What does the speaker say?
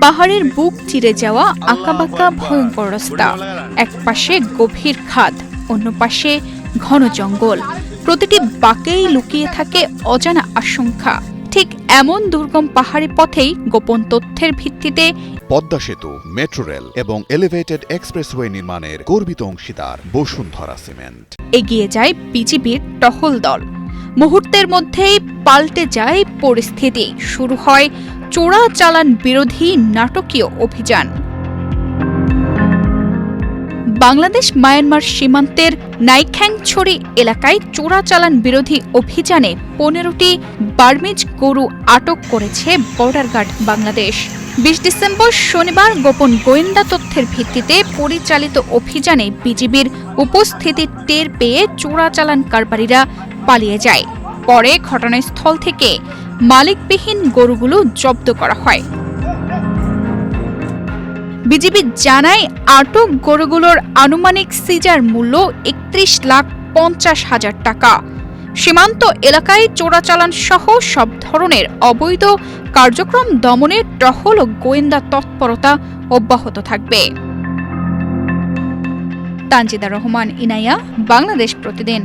পাহাড়ের বুক চিরে যাওয়া আঁকাবাঁকা ভয়ঙ্কর রাস্তা, এক পাশে গভীর খাদ, অন্য পাশে ঘন জঙ্গল। প্রতিটি বাঁকেই লুকিয়ে থাকে অজানা আশঙ্কা। ঠিক এমন দুর্গম পাহাড়ি পথেই গোপন তথ্যের ভিত্তিতে পদ্মা সেতু, মেট্রো রেল এবং এলিভেটেড এক্সপ্রেসওয়ে নির্মাণের গর্বিত অংশীদার বসুন্ধরা সিমেন্ট এগিয়ে যায় বিজিবির টহল দল। মুহূর্তের মধ্যেই পাল্টে যায় পরিস্থিতি। শুরু হয় চোরাচালান বিরোধী নাটকীয় অভিযান। বাংলাদেশ মায়ানমার সীমান্তের নাইখ্যাংছড়ি এলাকায় চোরাচালান বিরোধী অভিযানে ১৫টি বার্মিজ গরু আটক করেছে বর্ডার গার্ড বাংলাদেশ। ২০ ডিসেম্বর শনিবার গোপন গোয়েন্দা তথ্যের ভিত্তিতে পরিচালিত অভিযানে বিজিবির উপস্থিতি টের পেয়ে চোরাচালান কারবারিরা পালিয়ে যায়। পরে ঘটনাস্থল থেকে মালিকবিহীন গরুগুলো জব্দ করা হয়। বিজিবি জানায়, আটক গরুগুলোর আনুমানিক সিজার মূল্য ৩১,৫০,০০০ টাকা। সীমান্ত এলাকায় চোরাচালান সহ সব ধরনের অবৈধ কার্যক্রম দমনে টহল ও গোয়েন্দা তৎপরতা অব্যাহত থাকবে। তানজিদা রহমান, ইনায়া, বাংলাদেশ প্রতিদিন।